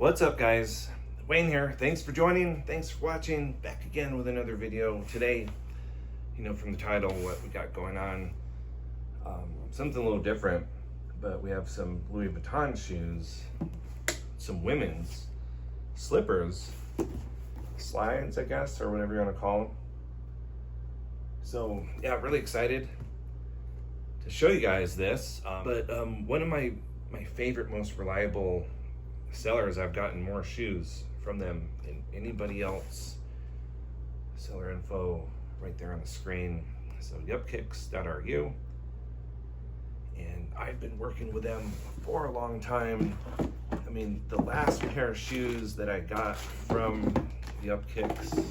What's up, guys? Wayne here. Thanks for joining. Thanks for watching. Back again with another video. Today, from the title, what we got going on, something a little different, but we have some Louis Vuitton shoes, some women's slippers, slides, I guess, or whatever you want to call them. So yeah, really excited to show you guys this. But one of my favorite, most reliable sellers, I've gotten more shoes from them than anybody else. Seller info right there on the screen. So YUPKICKS.ru, and I've been working with them for a long time. I mean, the last pair of shoes that I got from YUPKICKS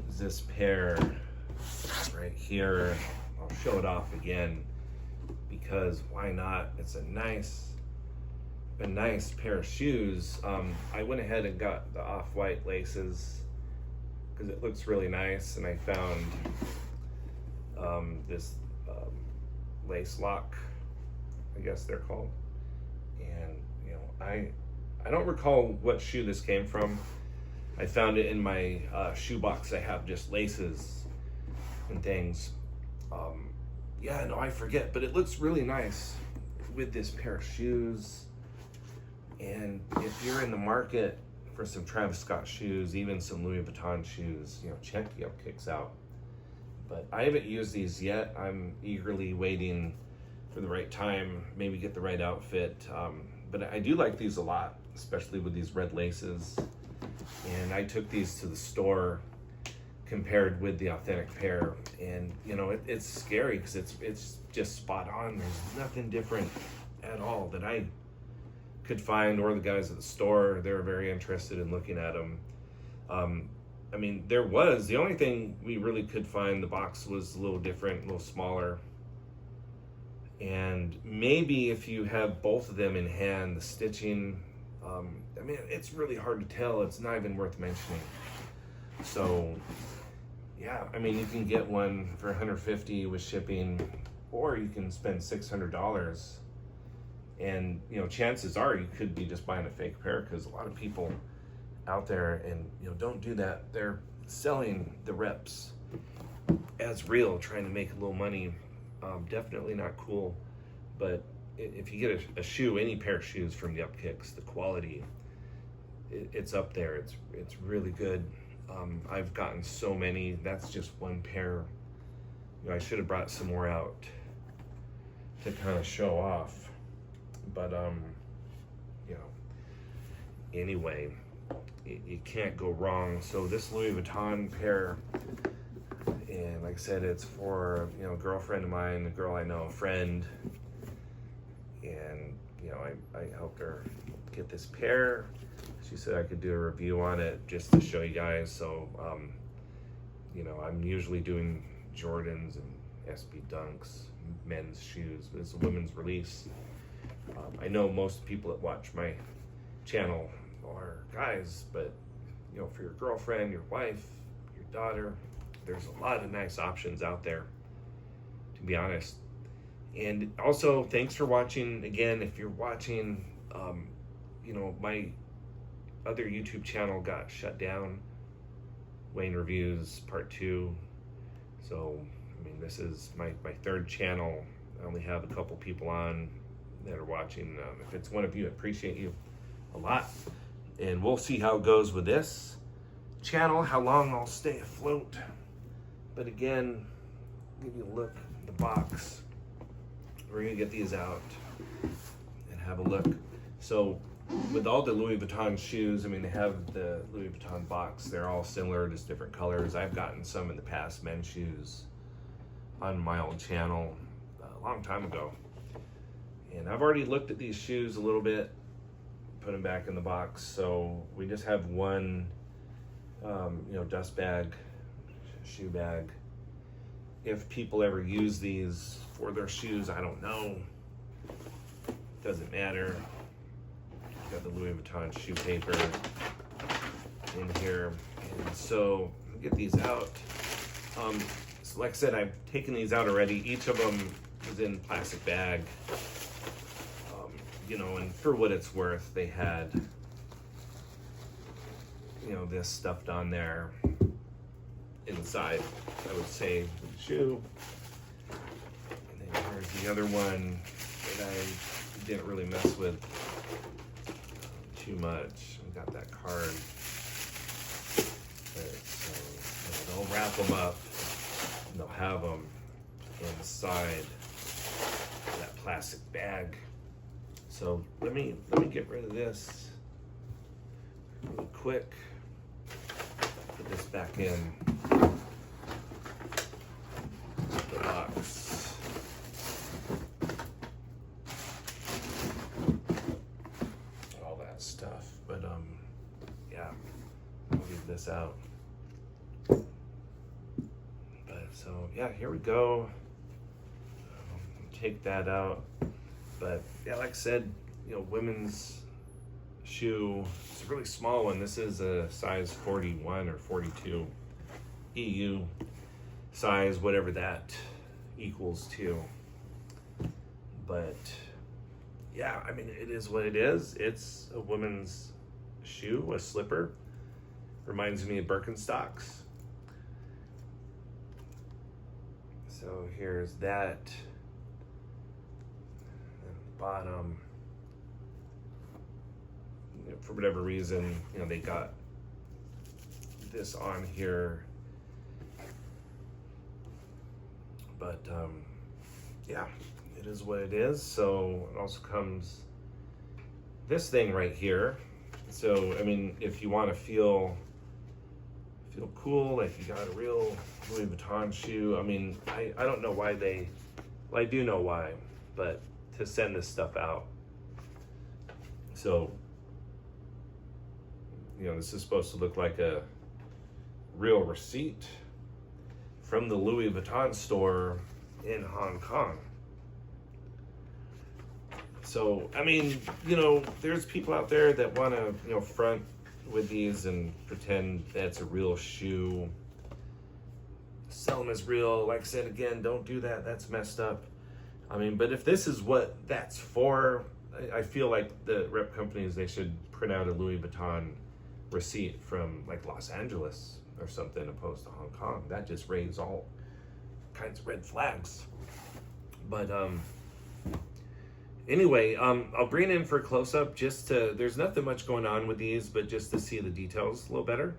is this pair right here. I'll show it off again because why not? It's a nice pair of shoes. I went ahead and got the off-white laces because it looks really nice, and I found this lace lock, I guess they're called. And I don't recall what shoe this came from. I found it in my shoe box. I have just laces and things. I forget, but it looks really nice with this pair of shoes. And if you're in the market for some Travis Scott shoes, even some Louis Vuitton shoes, check YUPKICKS out. But I haven't used these yet. I'm eagerly waiting for the right time, maybe get the right outfit. But I do like these a lot, especially with these red laces. And I took these to the store, compared with the authentic pair, and it's scary because it's just spot on. There's nothing different at all that I could find, or the guys at the store. They were very interested in looking at them. I mean, the only thing we really could find, the box was a little different, a little smaller. And maybe if you have both of them in hand, the stitching, it's really hard to tell. It's not even worth mentioning. So yeah, you can get one for $150 with shipping, or you can spend $600. And chances are you could be just buying a fake pair, because a lot of people out there, and don't do that. They're selling the reps as real, trying to make a little money. Definitely not cool. But if you get a shoe, any pair of shoes from YUPKICKS, the quality, it's up there. It's really good. I've gotten so many. That's just one pair. I should have brought some more out to kind of show off. But anyway, you can't go wrong. So this Louis Vuitton pair, and like I said, it's for a girlfriend of mine, a girl I know, a friend, and I helped her get this pair. She said I could do a review on it just to show you guys. So I'm usually doing Jordans and SB Dunks, men's shoes, but it's a women's release. I know most people that watch my channel are guys, but for your girlfriend, your wife, your daughter, there's a lot of nice options out there, to be honest. And also, thanks for watching. Again, if you're watching, my other YouTube channel got shut down, Wayne Reviews Part 2. So this is my third channel. I only have a couple people on that are watching. If it's one of you, I appreciate you a lot. And we'll see how it goes with this channel, how long I'll stay afloat. But again, give you a look at the box. We're gonna get these out and have a look. So with all the Louis Vuitton shoes, they have the Louis Vuitton box. They're all similar, just different colors. I've gotten some in the past, men's shoes, on my old channel a long time ago. And I've already looked at these shoes a little bit, put them back in the box. So we just have one, dust bag, shoe bag. If people ever use these for their shoes, I don't know. Doesn't matter. Got the Louis Vuitton shoe paper in here. And so get these out. So like I said, I've taken these out already. Each of them is in plastic bag. you know, and for what it's worth, they had, you know, this stuffed on there inside, I would say, with the shoe. And then here's the other one that I didn't really mess with too much. We got that card. So they'll wrap them up and they'll have them inside that plastic bag. So let me get rid of this really quick. Put this back in the box. All that stuff. But yeah, I'll leave this out. But so yeah, here we go. Take that out. But yeah, like I said, you know, women's shoe, it's a really small one. This is a size 41 or 42 EU size, whatever that equals to. But yeah, I mean, it is what it is. It's a women's shoe, a slipper. Reminds me of Birkenstocks. So here's that. Bottom, you know, for whatever reason, you know, they got this on here, but yeah, it is what it is. So it also comes this thing right here. So I mean, if you want to feel cool, like you got a real Louis Vuitton shoe, I mean, I don't know why they, well, I do know why, but to send this stuff out. So, you know, this is supposed to look like a real receipt from the Louis Vuitton store in Hong Kong. So, I mean, you know, there's people out there that want to, you know, front with these and pretend that's a real shoe. Sell them as real. Like I said, again, don't do that. That's messed up. I mean, but if this is what that's for, I feel like the rep companies, they should print out a Louis Vuitton receipt from like Los Angeles or something opposed to Hong Kong. That just raised all kinds of red flags. But anyway, I'll bring it in for a close-up just to, there's nothing much going on with these, but just to see the details a little better.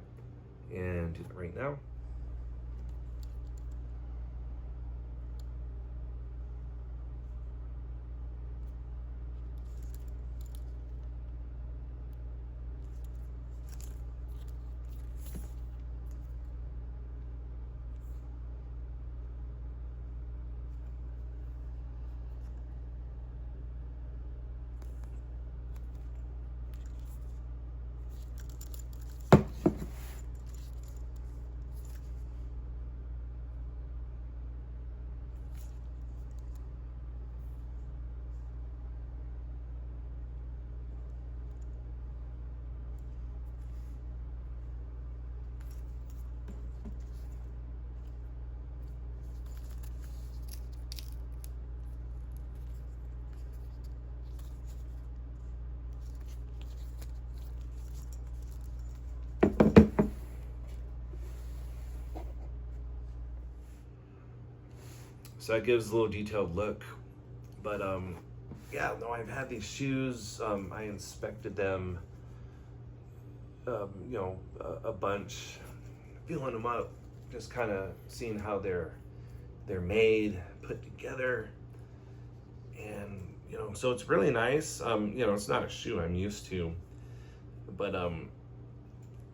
And do that right now. So that gives a little detailed look. But yeah, no, I've had these shoes. I inspected them, you know, a bunch, feeling them up, just kind of seeing how they're made, put together. And, you know, so it's really nice. You know, it's not a shoe I'm used to, but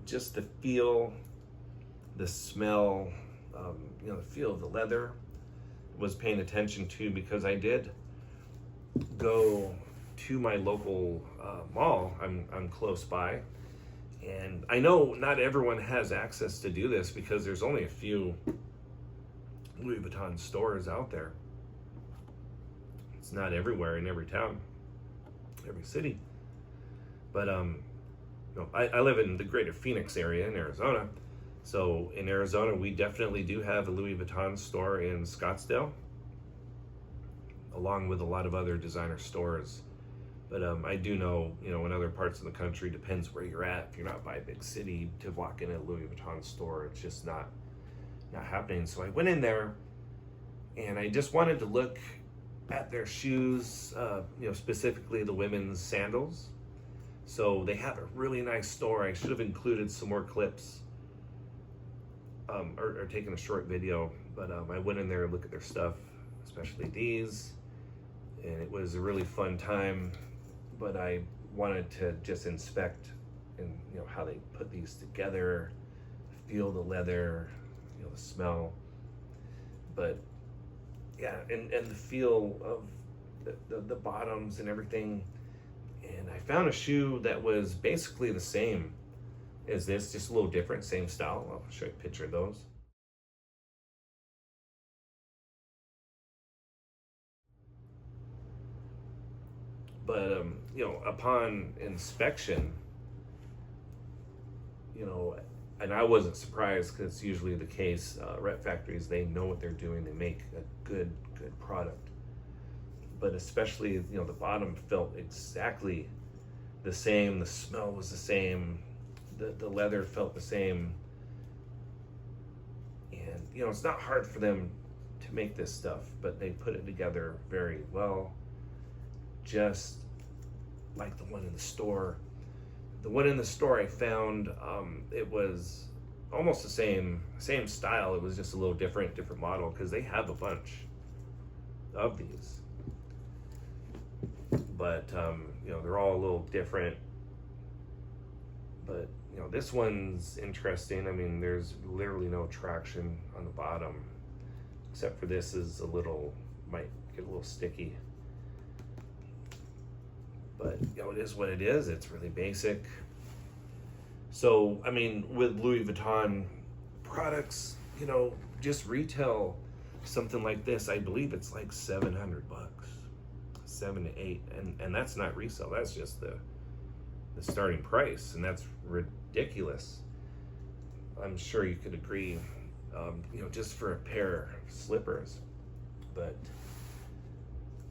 just the feel, the smell, you know, the feel of the leather was paying attention to, because I did go to my local mall. I'm close by, and I know not everyone has access to do this because there's only a few Louis Vuitton stores out there. It's not everywhere in every town, every city. But you know, I live in the greater Phoenix area in Arizona. So in Arizona, we definitely do have a Louis Vuitton store in Scottsdale, along with a lot of other designer stores But I do know, you know, in other parts of the country, depends where you're at. If you're not by a big city, to walk in a Louis Vuitton store, it's just not happening. So I went in there, and I just wanted to look at their shoes, you know, specifically the women's sandals. So they have a really nice store. I should have included some more clips, or taken a short video, but I went in there and looked at their stuff, especially these, and it was a really fun time. But I wanted to just inspect and, you know, how they put these together, feel the leather, you know, the smell. But yeah, and the feel of the bottoms and everything. And I found a shoe that was basically the same as this, just a little different, same style. I'll show you a picture of those. But you know, upon inspection, you know, and I wasn't surprised, because it's usually the case. Rep factories, they know what they're doing. They make a good product. But especially, you know, the bottom felt exactly the same. The smell was the same. The leather felt the same. And, you know, it's not hard for them to make this stuff, but they put it together very well. Just like the one in the store. The one in the store I found, it was almost the same style. It was just a little different model, because they have a bunch of these. But you know, they're all a little different. But you know, this one's interesting. I mean, there's literally no traction on the bottom, except for this is a little, might get a little sticky. But you know, it is what it is. It's really basic. So I mean, with Louis Vuitton products, you know, just retail something like this, I believe it's like $700, 7 to 8, and that's not resale. That's just the starting price, and that's ridiculous. I'm sure you could agree, you know, just for a pair of slippers. But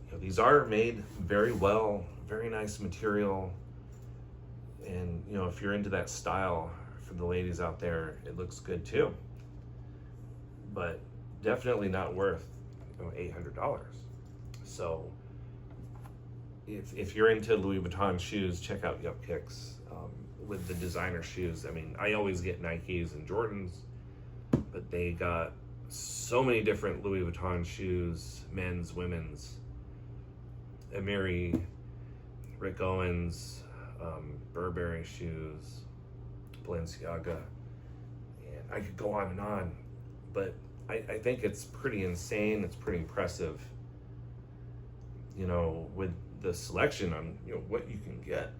you know, these are made very well, very nice material, and you know, if you're into that style, for the ladies out there, it looks good too. But definitely not worth, you know, $800. So if you're into Louis Vuitton shoes, check out YUPKICKS with the designer shoes. I mean, I always get Nikes and Jordans, but they got so many different Louis Vuitton shoes, men's, women's, Amiri, Rick Owens, Burberry shoes, Balenciaga, and I could go on and on. But I think it's pretty insane. It's pretty impressive, you know, with the selection on, you know, what you can get.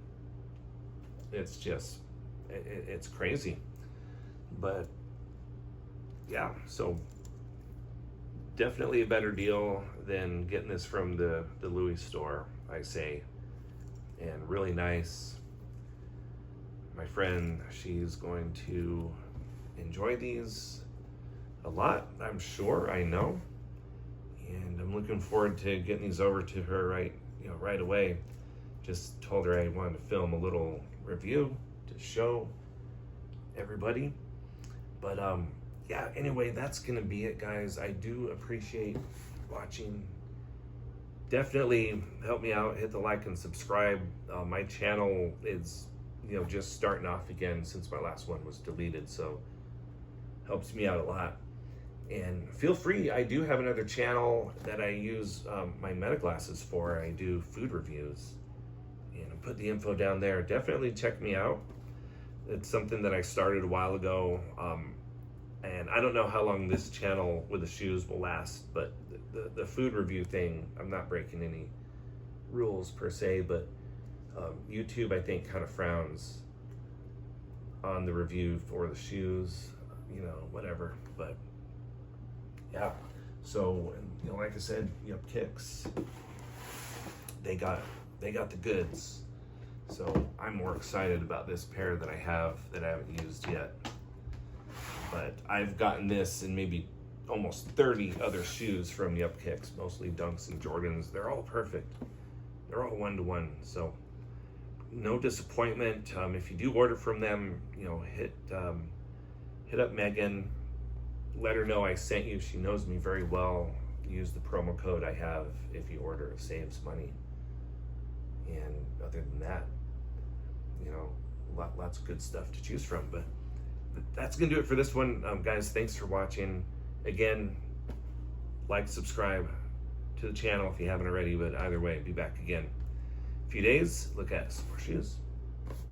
It's just, it's crazy. But yeah, so definitely a better deal than getting this from the Louis store, I say. And really nice. My friend, she's going to enjoy these a lot, I'm sure. I know. And I'm looking forward to getting these over to her right away. Just told her I wanted to film a little review to show everybody. But yeah, anyway, that's gonna be it, guys. I do appreciate watching. Definitely help me out, hit the like and subscribe. My channel is, you know, just starting off again since my last one was deleted, so helps me out a lot. And feel free, I do have another channel that I use my meta glasses for. I do food reviews, and I put the info down there. Definitely check me out. It's something that I started a while ago, and I don't know how long this channel with the shoes will last, but the food review thing, I'm not breaking any rules per se, but YouTube, I think, kind of frowns on the review for the shoes, you know, whatever. But yeah, so, you know, like I said, YUPKICKS, they got the goods. So I'm more excited about this pair that I have that I haven't used yet. But I've gotten this and maybe almost 30 other shoes from YUPKICKS, mostly Dunks and Jordans. They're all perfect. They're all 1-to-1, so no disappointment. If you do order from them, you know, hit up Megan, let her know I sent you. She knows me very well. Use the promo code I have if you order. It saves money. And other than that, you know, lots of good stuff to choose from. But that's gonna do it for this one, guys. Thanks for watching. Again, like, subscribe to the channel if you haven't already. But either way, be back again in a few days. Look at some more shoes.